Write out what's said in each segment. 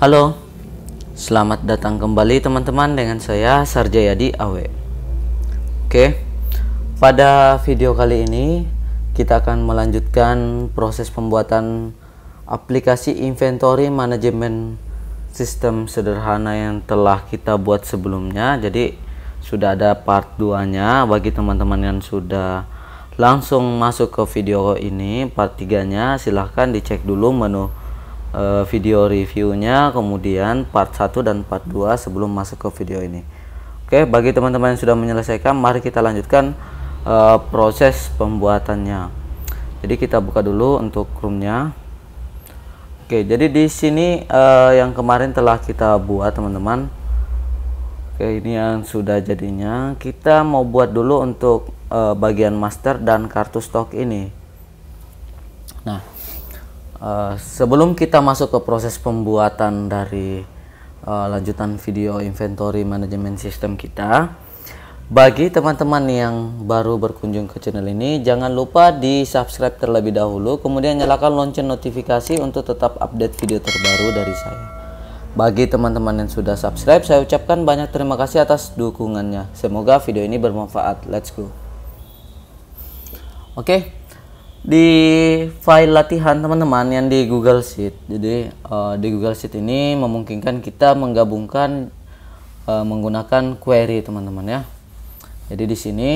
Halo, selamat datang kembali teman-teman dengan saya Sarjayadi Awe. Oke, pada video kali ini kita akan melanjutkan proses pembuatan aplikasi inventory manajemen sistem sederhana yang telah kita buat sebelumnya. Jadi sudah ada part 2-nya. Bagi teman-teman yang sudah langsung masuk ke video ini, part 3-nya silahkan dicek dulu menu video reviewnya, kemudian part 1 dan part 2 sebelum masuk ke video ini. Oke, bagi teman-teman yang sudah menyelesaikan, mari kita lanjutkan proses pembuatannya. Jadi kita buka dulu untuk Chrome-nya. Oke, jadi di sini yang kemarin telah kita buat teman-teman. Oke, ini yang sudah jadinya. Kita mau buat dulu untuk bagian master dan kartu stok ini. Nah, sebelum kita masuk ke proses pembuatan dari lanjutan video inventory manajemen sistem kita, bagi teman-teman yang baru berkunjung ke channel ini, jangan lupa di subscribe terlebih dahulu, kemudian nyalakan lonceng notifikasi untuk tetap update video terbaru dari saya. Bagi teman-teman yang sudah subscribe, saya ucapkan banyak terima kasih atas dukungannya. Semoga video ini bermanfaat. Let's go. Oke. Di file latihan teman-teman yang di Google Sheet, jadi di Google Sheet ini memungkinkan kita menggabungkan menggunakan query teman-teman ya. Jadi di sini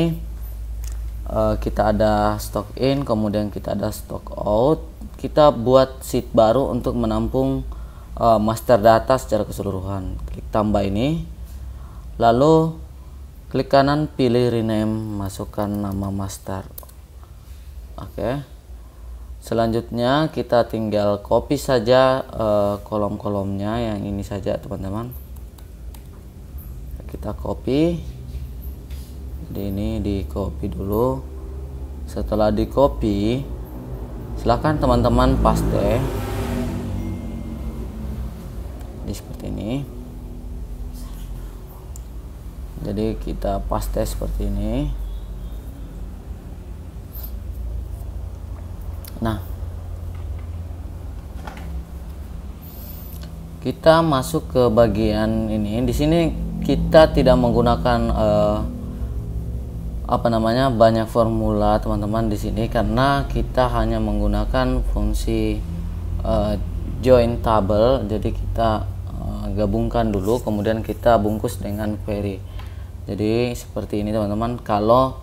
kita ada stock in, kemudian kita ada stock out. Kita buat sheet baru untuk menampung master data secara keseluruhan. Klik tambah ini, lalu klik kanan pilih rename, masukkan nama master. Oke, selanjutnya kita tinggal copy saja kolom-kolomnya yang ini saja teman-teman. Kita copy, jadi ini di copy dulu. Setelah di copy, silahkan teman-teman paste ini seperti ini. Jadi kita paste seperti ini. Nah, kita masuk ke bagian ini. Di sini kita tidak menggunakan banyak formula teman-teman di sini, karena kita hanya menggunakan fungsi join table. Jadi kita gabungkan dulu, kemudian kita bungkus dengan query. Jadi seperti ini teman-teman. Kalau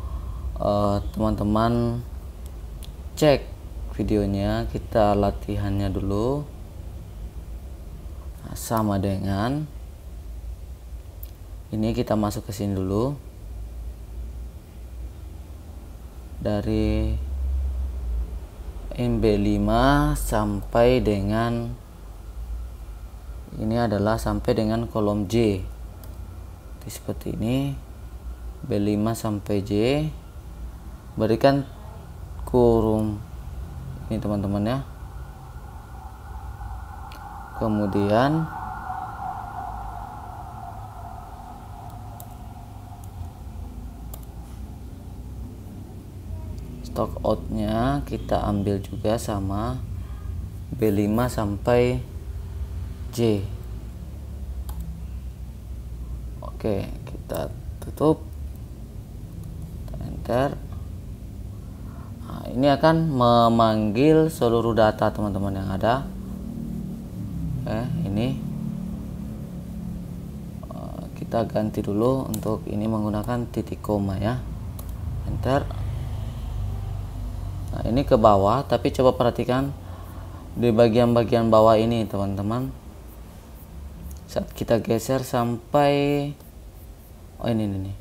teman-teman cek videonya, kita latihannya dulu. Nah, sama dengan ini, kita masuk ke sini dulu. Dari MB5 sampai dengan ini adalah sampai dengan kolom J. Jadi seperti ini, B5 sampai J. Berikan kurung ini teman-teman ya. Kemudian stock outnya kita ambil juga sama B5 sampai J. Oke, kita tutup, enter. Ini akan memanggil seluruh data teman-teman yang ada. Ini kita ganti dulu, untuk ini menggunakan titik koma ya. Enter. Nah, ini ke bawah, tapi coba perhatikan di bagian-bagian bawah ini teman-teman. Saat kita geser sampai ini.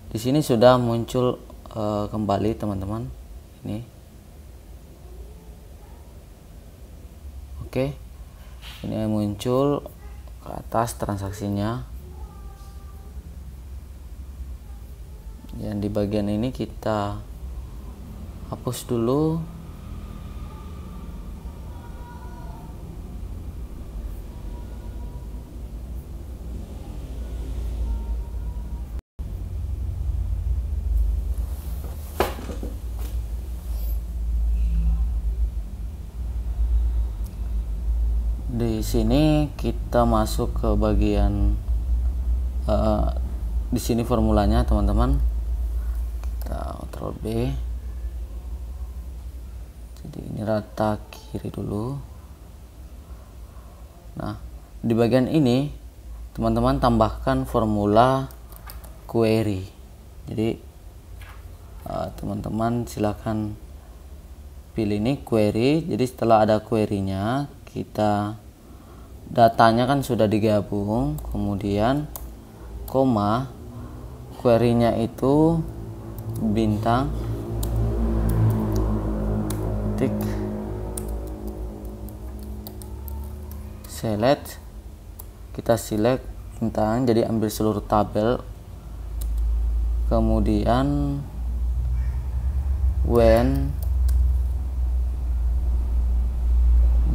Di sini sudah muncul kembali teman-teman. Ini. Oke. Ini muncul ke atas transaksinya. Yang di bagian ini kita hapus dulu. Di Di sini kita masuk ke bagian di sini formulanya teman-teman. Kita Ctrl B. Jadi ini rata kiri dulu. Nah, di bagian ini teman-teman tambahkan formula query. Jadi teman-teman silakan pilih ini query. Jadi setelah ada query-nya, kita datanya kan sudah digabung, kemudian koma, query-nya itu bintang tik select, kita select bintang, jadi ambil seluruh tabel, kemudian when,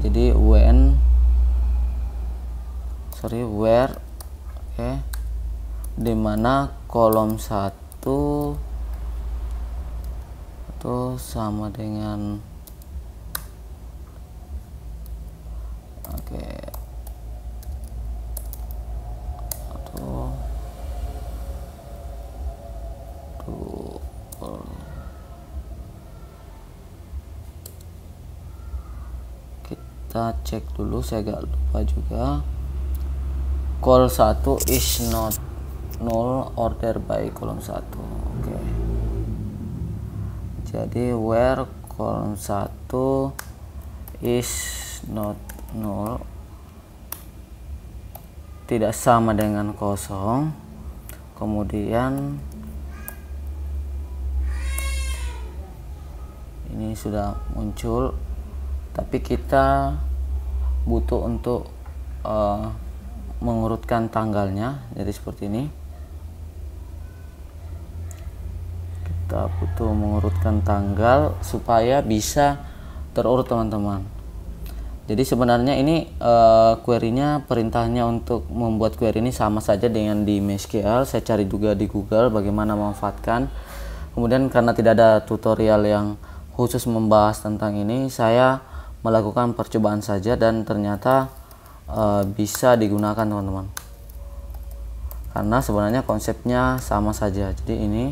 jadi where, oke, dimana kolom 1 itu sama dengan kita cek dulu, saya agak lupa juga. Call 1 is not null order by kolom 1. Oke. Jadi where kolom 1 is not null, tidak sama dengan kosong. Kemudian ini sudah muncul, tapi kita butuh untuk mengurutkan tanggalnya. Jadi seperti ini, kita butuh mengurutkan tanggal supaya bisa terurut teman-teman. Jadi sebenarnya ini query-nya, perintahnya untuk membuat query ini sama saja dengan di MySQL. Saya cari juga di Google bagaimana memanfaatkan. Kemudian karena tidak ada tutorial yang khusus membahas tentang ini, saya melakukan percobaan saja dan ternyata bisa digunakan teman-teman, karena sebenarnya konsepnya sama saja. Jadi ini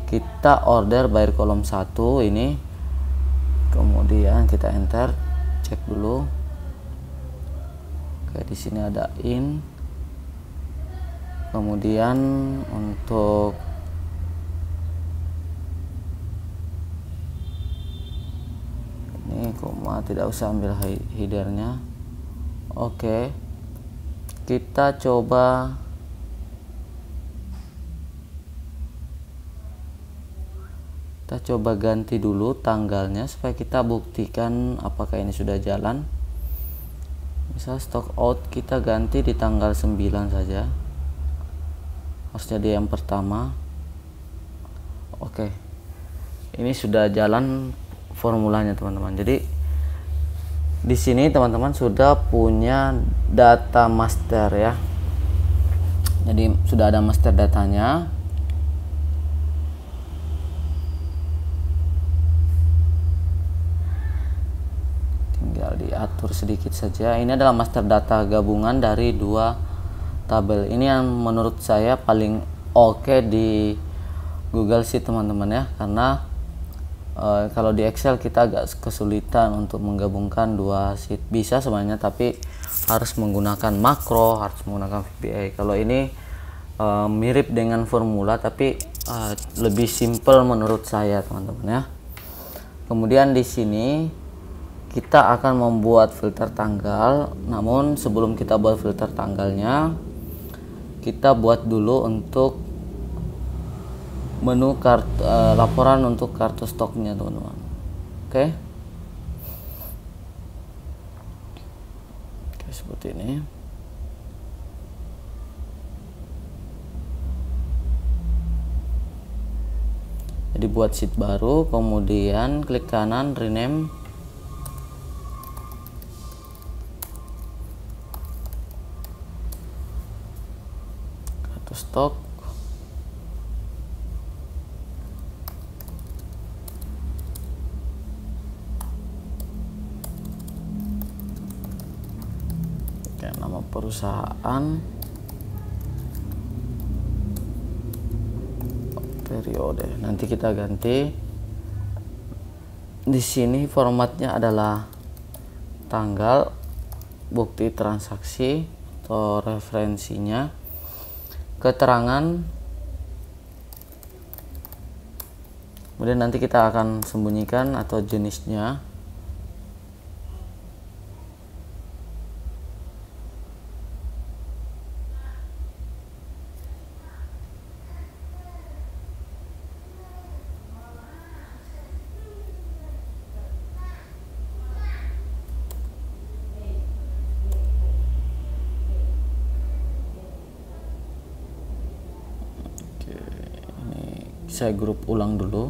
kita order by kolom 1 ini, kemudian kita enter, cek dulu. Oke, di sini ada in, kemudian untuk ini koma tidak usah ambil headernya. Oke, kita coba ganti dulu tanggalnya supaya kita buktikan apakah ini sudah jalan. Misal stock out kita ganti di tanggal 9 saja, harus jadi yang pertama. Oke, ini sudah jalan formulanya teman-teman. Jadi di sini teman-teman sudah punya data master ya. Jadi sudah ada master datanya. Tinggal diatur sedikit saja. Ini adalah master data gabungan dari dua tabel. Ini yang menurut saya paling oke di Google Sheet teman-teman ya, karena kalau di Excel kita agak kesulitan untuk menggabungkan dua sheet. Bisa sebenarnya, tapi harus menggunakan makro, harus menggunakan VBA. Kalau ini mirip dengan formula, tapi lebih simple menurut saya teman-teman ya. Kemudian di sini kita akan membuat filter tanggal. Namun sebelum kita buat filter tanggalnya, kita buat dulu untuk menu laporan untuk kartu stoknya teman-teman. Oke, seperti ini. Jadi buat sheet baru, kemudian klik kanan rename, kartu stok. nama perusahaan, periode. Nanti kita ganti. Di sini formatnya adalah tanggal, bukti transaksi atau referensinya, keterangan. Kemudian nanti kita akan sembunyikan atau jenisnya. Saya grup ulang dulu.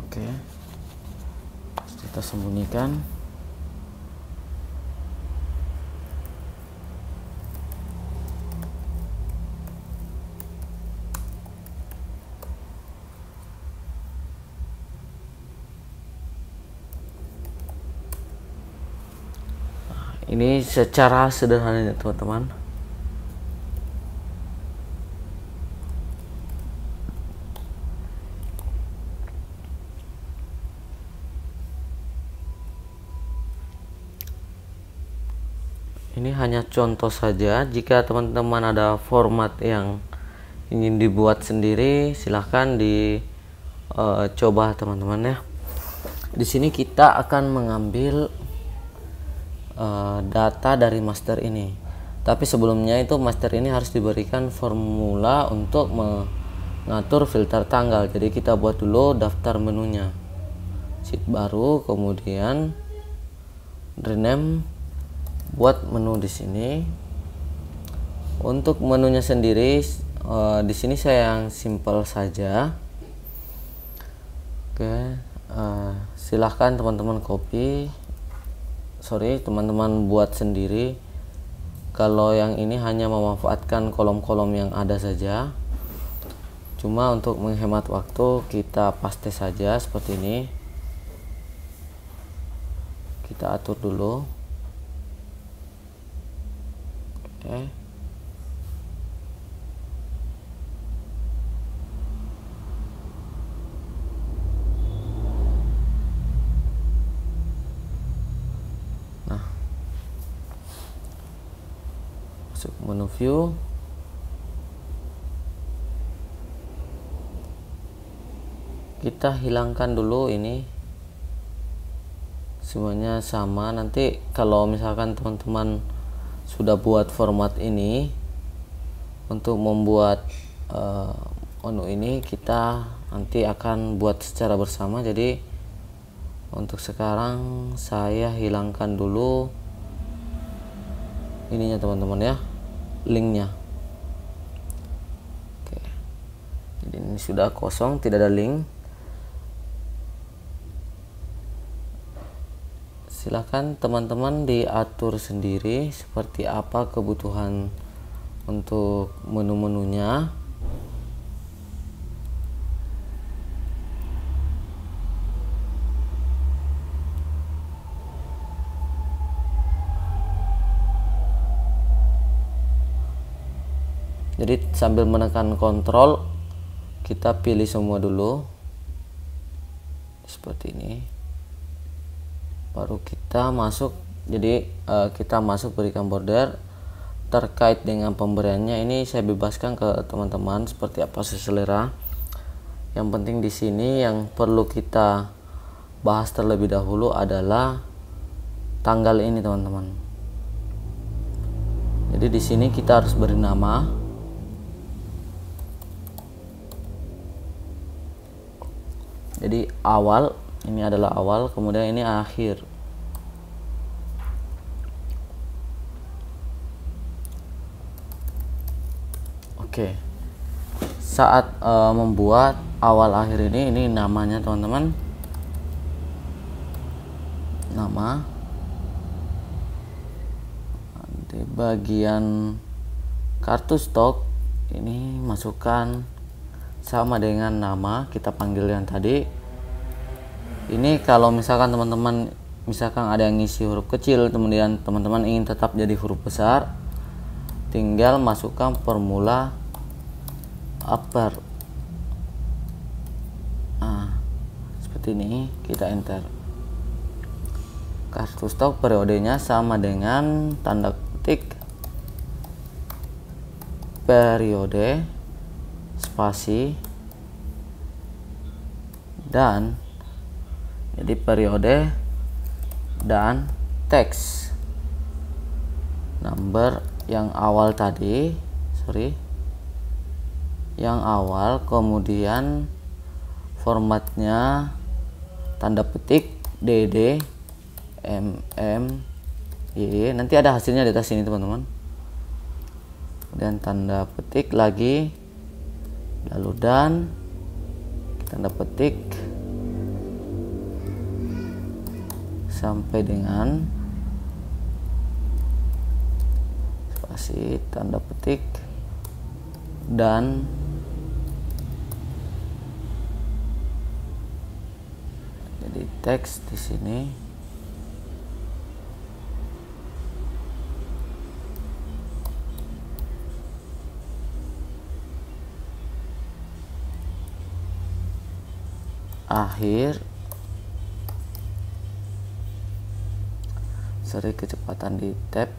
Oke. Kita sembunyikan. Ini secara sederhana ya teman-teman. Ini hanya contoh saja. Jika teman-teman ada format yang ingin dibuat sendiri, silahkan dicoba teman-teman ya. Di sini kita akan mengambil data dari master ini, tapi sebelumnya itu master ini harus diberikan formula untuk mengatur filter tanggal. Jadi kita buat dulu daftar menunya, sheet baru, kemudian rename, buat menu di sini. Untuk menunya sendiri di sini saya yang simple saja. Oke, silahkan teman-teman teman-teman buat sendiri. Kalau yang ini hanya memanfaatkan kolom-kolom yang ada saja. Cuma untuk menghemat waktu kita paste saja seperti ini. Kita atur dulu. Oke. Masuk menu view, kita hilangkan dulu ini, semuanya sama. Nanti kalau misalkan teman-teman sudah buat format ini, untuk membuat menu ini kita nanti akan buat secara bersama. Jadi untuk sekarang saya hilangkan dulu ininya teman-teman ya, linknya. Oke, jadi ini sudah kosong, tidak ada link. Silahkan teman-teman diatur sendiri seperti apa kebutuhan untuk menu-menunya. Jadi sambil menekan kontrol, kita pilih semua dulu seperti ini, baru kita masuk. Jadi kita masuk berikan border. Terkait dengan pemberiannya ini saya bebaskan ke teman-teman seperti apa seselera. Yang penting di sini yang perlu kita bahas terlebih dahulu adalah tanggal ini teman-teman. Jadi di sini kita harus beri nama. Jadi awal, ini adalah awal, kemudian ini akhir. Oke. Saat membuat awal akhir ini namanya teman-teman. Nama. Di bagian kartu stok ini masukkan sama dengan nama, kita panggil yang tadi. Ini kalau misalkan teman-teman misalkan ada yang ngisi huruf kecil, kemudian teman-teman ingin tetap jadi huruf besar, tinggal masukkan formula upper. Nah, seperti ini, kita enter. Kartu stok periodenya sama dengan tanda ketik periode spasi dan, jadi periode dan teks number yang awal tadi, yang awal, kemudian formatnya tanda petik DD YY, nanti ada hasilnya di atas sini teman-teman, dan tanda petik lagi, lalu dan tanda petik sampai dengan spasi tanda petik dan jadi teks di sini. Akhir, kecepatan di tab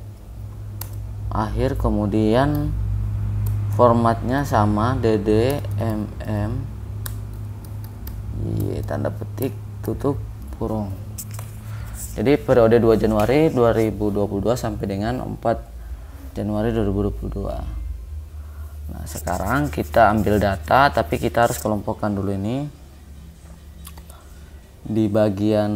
akhir, kemudian formatnya sama DD Y, tanda petik tutup kurung. Jadi periode 2 Januari 2022 sampai dengan 4 Januari 2022. Nah, sekarang kita ambil data, tapi kita harus kelompokkan dulu ini. Di bagian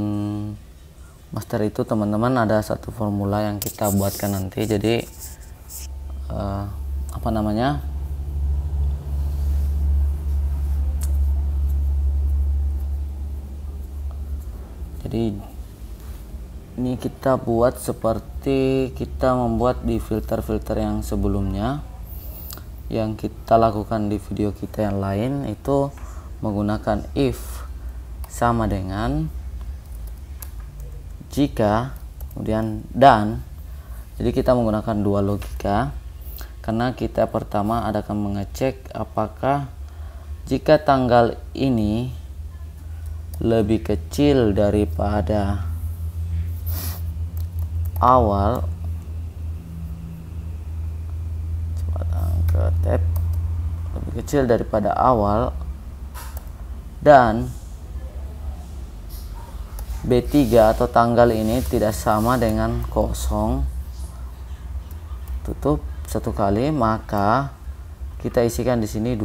master itu teman-teman ada satu formula yang kita buatkan nanti. Jadi apa namanya, jadi ini kita buat seperti kita membuat di filter-filter yang sebelumnya yang kita lakukan di video kita yang lain, itu menggunakan if sama dengan jika, kemudian dan. Jadi kita menggunakan dua logika karena kita pertama akan mengecek apakah jika tanggal ini lebih kecil daripada awal, coba ke tab, lebih kecil daripada awal dan B3 atau tanggal ini tidak sama dengan kosong, tutup satu kali, maka kita isikan di sini 2.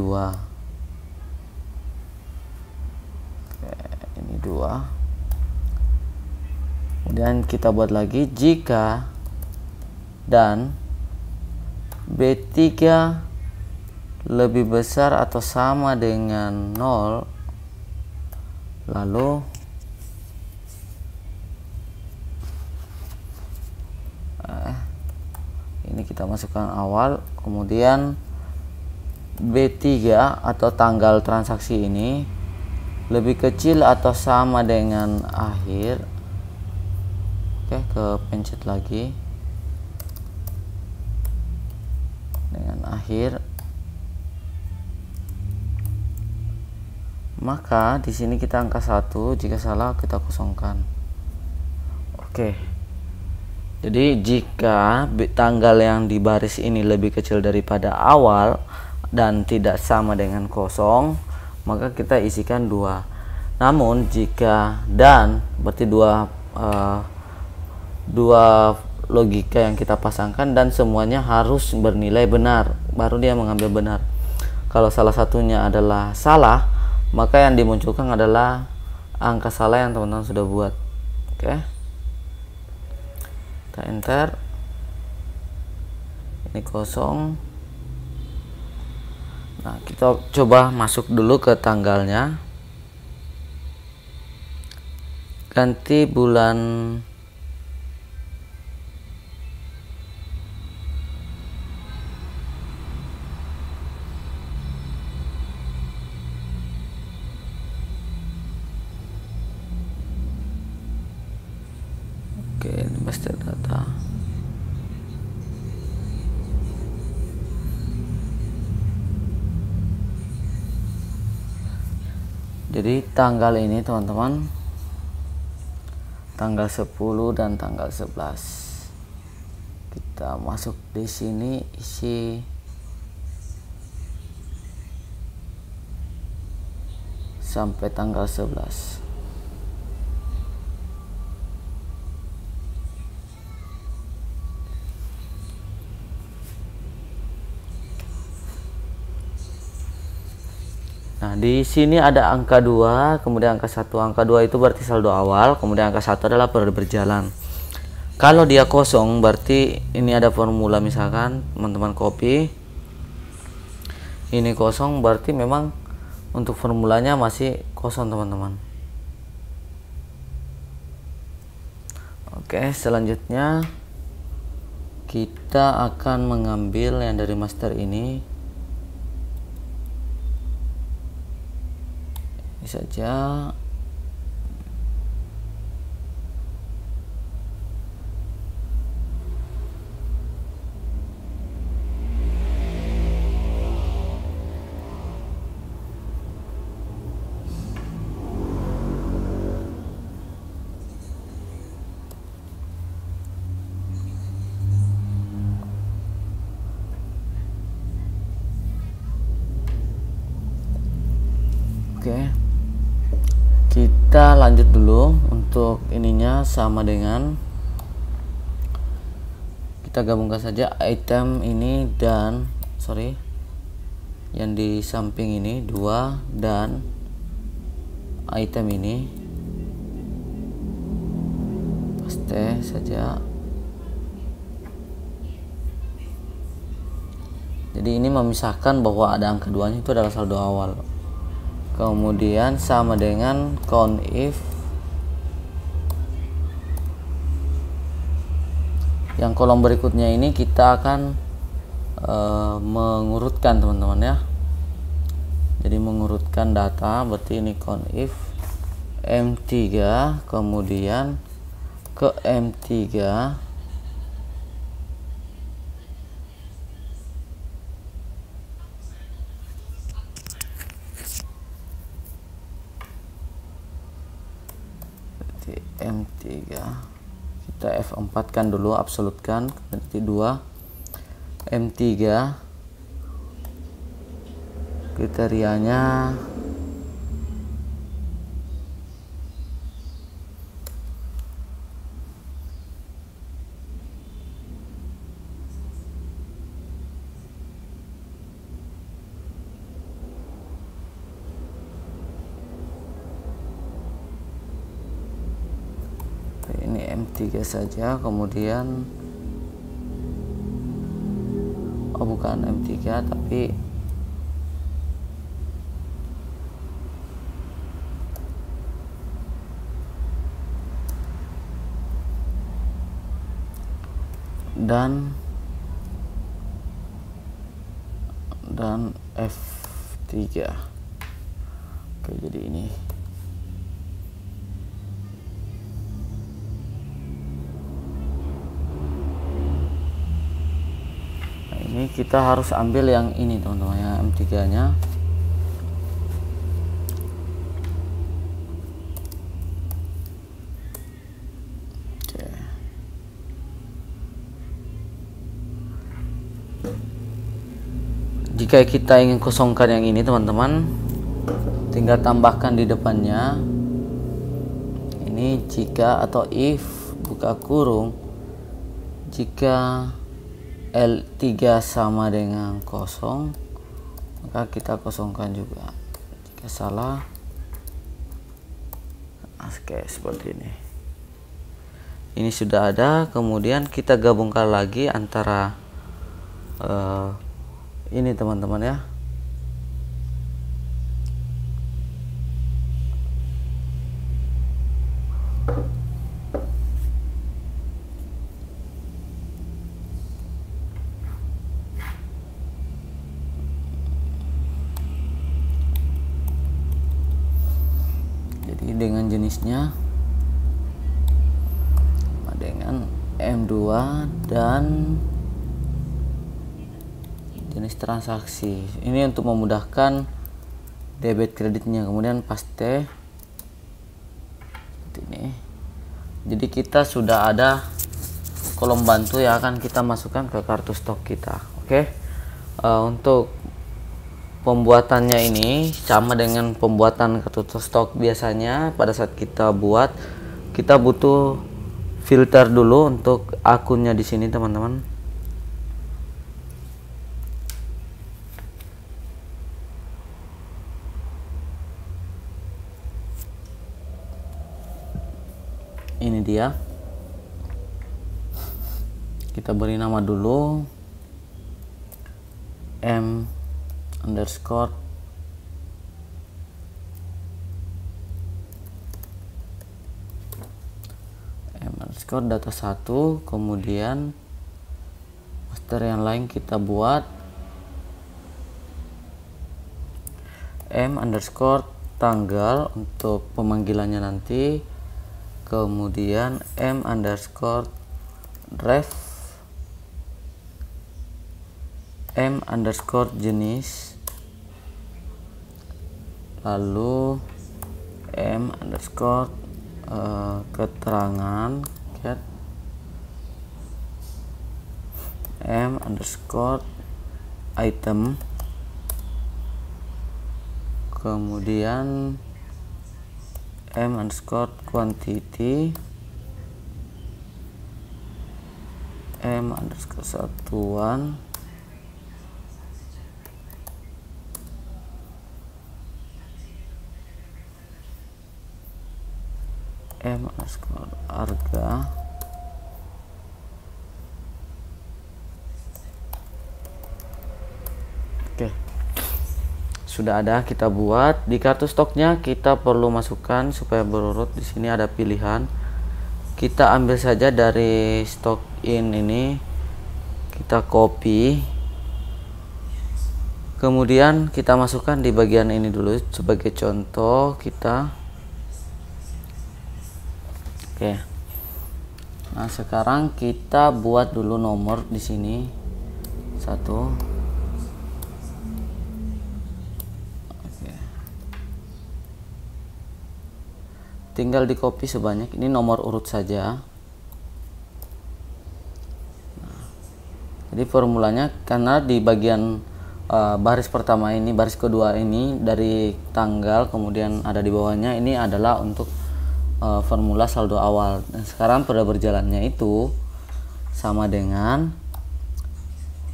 Oke, ini 2. Kemudian kita buat lagi jika dan B3 lebih besar atau sama dengan 0, lalu ini kita masukkan awal, kemudian B3 atau tanggal transaksi ini lebih kecil atau sama dengan akhir. Oke, ke pencet lagi dengan akhir, maka di sini kita angka 1, jika salah kita kosongkan. Oke. Jadi jika tanggal yang di baris ini lebih kecil daripada awal dan tidak sama dengan kosong, maka kita isikan 2. Namun jika dan, berarti dua logika yang kita pasangkan dan semuanya harus bernilai benar, baru dia mengambil benar. Kalau salah satunya adalah salah, maka yang dimunculkan adalah angka salah yang teman-teman sudah buat. Oke. Kita enter, ini kosong. Nah, kita coba masuk dulu ke tanggalnya, ganti bulan Oke, ini master data. Jadi tanggal ini teman-teman, tanggal 10 dan tanggal 11. Kita masuk di sini, isi sampai tanggal 11. Nah, di sini ada angka 2, kemudian angka 1. Angka 2 itu berarti saldo awal, kemudian angka 1 adalah periode berjalan. Kalau dia kosong, berarti ini ada formula, misalkan teman-teman copy. Ini kosong, berarti memang untuk formulanya masih kosong, teman-teman. Oke, selanjutnya kita akan mengambil yang dari master ini saja. Oke, kita lanjut dulu. Untuk ininya sama dengan, kita gabungkan saja item ini dan yang di samping ini 2 dan item ini paste saja. Jadi ini memisahkan bahwa ada angka 2-nya itu adalah saldo awal. Kemudian sama dengan count if. Yang kolom berikutnya ini kita akan mengurutkan, teman-teman ya. Jadi mengurutkan data, berarti ini count if M3, kemudian ke M3, M3 kita F4 kan dulu, absolutkan, berarti 2 M3 kriterianya ini M3 saja, kemudian bukan M3 tapi dan F3. Oke, jadi ini kita harus ambil yang ini, teman-teman, yang M3 nya. Oke. Jika kita ingin kosongkan yang ini, teman-teman, tinggal tambahkan di depannya ini jika atau if buka kurung, jika L3 sama dengan kosong, maka kita kosongkan juga. Jika salah, oke, seperti ini. Ini sudah ada. Kemudian kita gabungkan lagi antara ini, teman-teman ya. Dengan jenisnya dengan M2 dan jenis transaksi. Ini untuk memudahkan debit kreditnya. Kemudian paste seperti ini. Jadi kita sudah ada kolom bantu yang akan kita masukkan ke kartu stok kita. Oke. Untuk pembuatannya ini sama dengan pembuatan kartu stok biasanya. Pada saat kita buat, kita butuh filter dulu untuk akunnya di sini, teman-teman. Ini dia. Kita beri nama dulu M underscore data 1, kemudian master yang lain kita buat M underscore tanggal untuk pemanggilannya nanti, kemudian M underscore ref, M underscore jenis, lalu M underscore keterangan, M underscore item, kemudian M underscore quantity, M underscore satuan, M underscore harga, oke. Sudah ada, kita buat di kartu stoknya. Kita perlu masukkan supaya berurut. Di sini ada pilihan, kita ambil saja dari stock in ini, kita copy, kemudian kita masukkan di bagian ini dulu sebagai contoh kita. Oke. Nah, sekarang kita buat dulu nomor di sini 1. Tinggal di copy sebanyak ini, nomor urut saja. Nah, jadi formulanya, karena di bagian baris pertama ini, baris kedua ini dari tanggal, kemudian ada di bawahnya, ini adalah untuk formula saldo awal. Dan sekarang pada berjalannya itu sama dengan,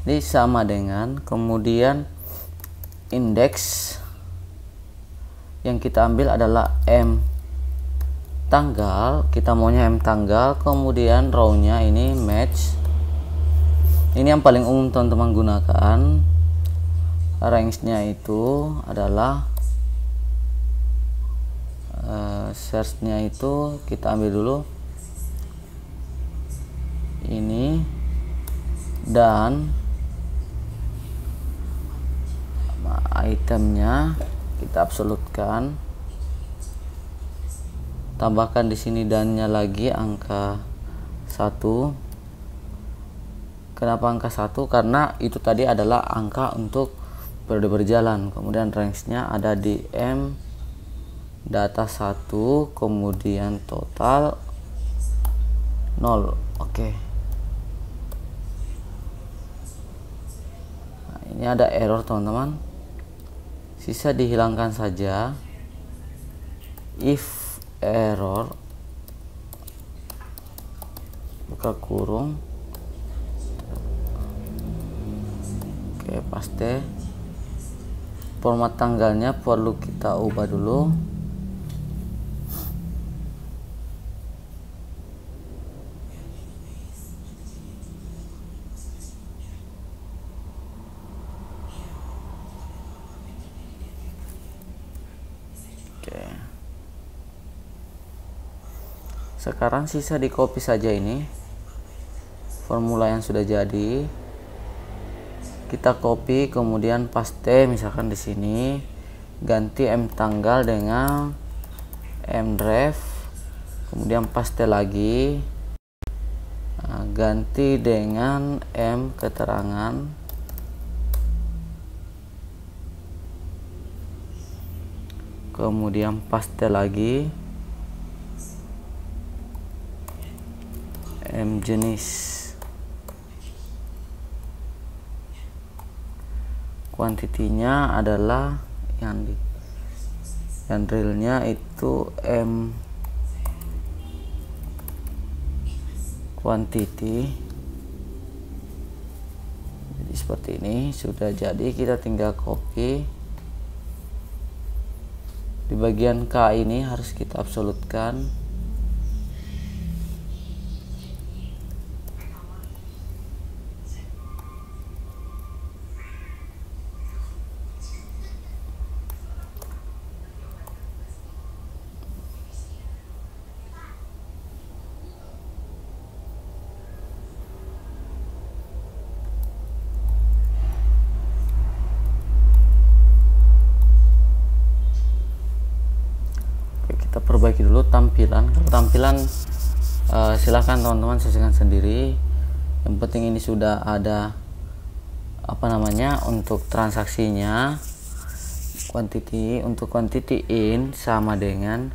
ini sama dengan, kemudian indeks yang kita ambil adalah M tanggal, kita maunya M tanggal, kemudian row-nya ini match. Ini yang paling umum teman-teman gunakan. Range-nya itu adalah search-nya itu kita ambil dulu ini, dan itemnya kita absolutkan. Tambahkan di sini dannya lagi angka 1. Kenapa angka 1? Karena itu tadi adalah angka untuk periode berjalan. Kemudian range-nya ada di M data 1, kemudian total 0. Oke. Nah, ini ada error teman-teman. Sisa dihilangkan saja. If error, buka kurung, oke, paste. Format tanggalnya perlu kita ubah dulu. Sekarang sisa di copy saja ini formula yang sudah jadi, kita copy kemudian paste. Misalkan di sini ganti M tanggal dengan M ref, kemudian paste lagi. Nah, ganti dengan M keterangan, kemudian paste lagi M jenis, kuantitinya adalah yang realnya itu M quantity. Jadi seperti ini sudah jadi, kita tinggal copy. Di bagian K ini harus kita absolutkan. Kita perbaiki dulu tampilan. Kalau tampilan silahkan teman-teman sesuaikan sendiri. Yang penting ini sudah ada untuk transaksinya. Quantity, untuk quantity in sama dengan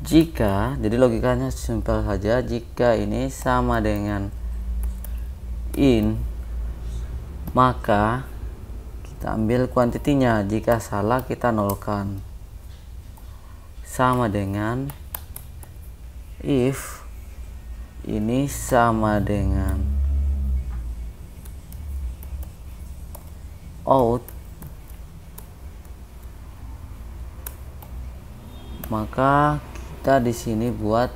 jika, jadi logikanya simpel saja, jika ini sama dengan in, maka kita ambil kuantitinya, jika salah kita nolkan. Sama dengan if ini sama dengan out, maka kita di sini buat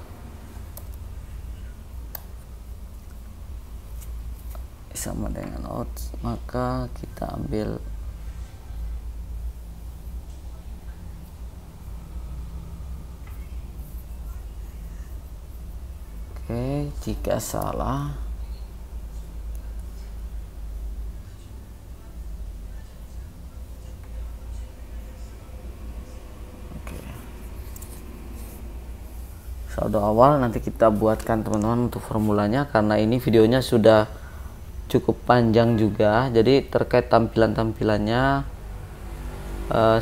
sama dengan out, maka kita ambil jika salah saldo awal nanti kita buatkan teman-teman untuk formulanya, karena ini videonya sudah cukup panjang juga. Jadi terkait tampilannya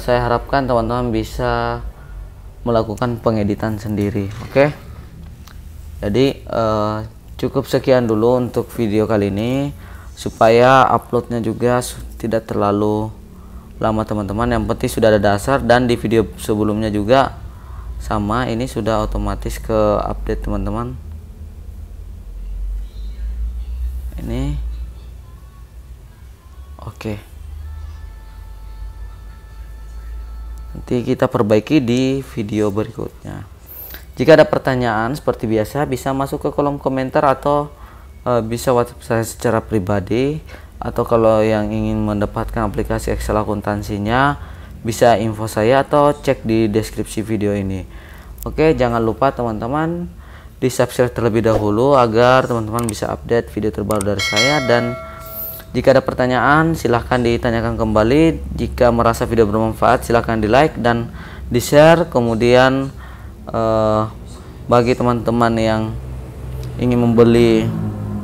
saya harapkan teman-teman bisa melakukan pengeditan sendiri. Oke. Jadi cukup sekian dulu untuk video kali ini, supaya uploadnya juga tidak terlalu lama teman-teman. Yang penting sudah ada dasar, dan di video sebelumnya juga sama, ini sudah otomatis ke update teman-teman. Ini oke. Nanti kita perbaiki di video berikutnya. Jika ada pertanyaan seperti biasa bisa masuk ke kolom komentar, atau bisa WhatsApp saya secara pribadi, atau kalau yang ingin mendapatkan aplikasi Excel akuntansinya bisa info saya atau cek di deskripsi video ini. Oke, jangan lupa teman-teman di subscribe terlebih dahulu agar teman-teman bisa update video terbaru dari saya. Dan jika ada pertanyaan silahkan ditanyakan kembali. Jika merasa video bermanfaat silahkan di like dan di share. Kemudian bagi teman-teman yang ingin membeli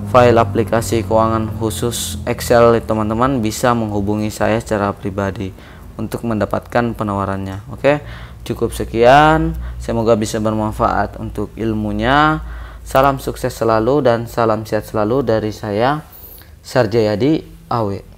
file aplikasi keuangan khusus Excel, teman-teman bisa menghubungi saya secara pribadi untuk mendapatkan penawarannya. Oke, cukup sekian, semoga bisa bermanfaat untuk ilmunya. Salam sukses selalu dan salam sehat selalu dari saya, Sarjayadi Awe.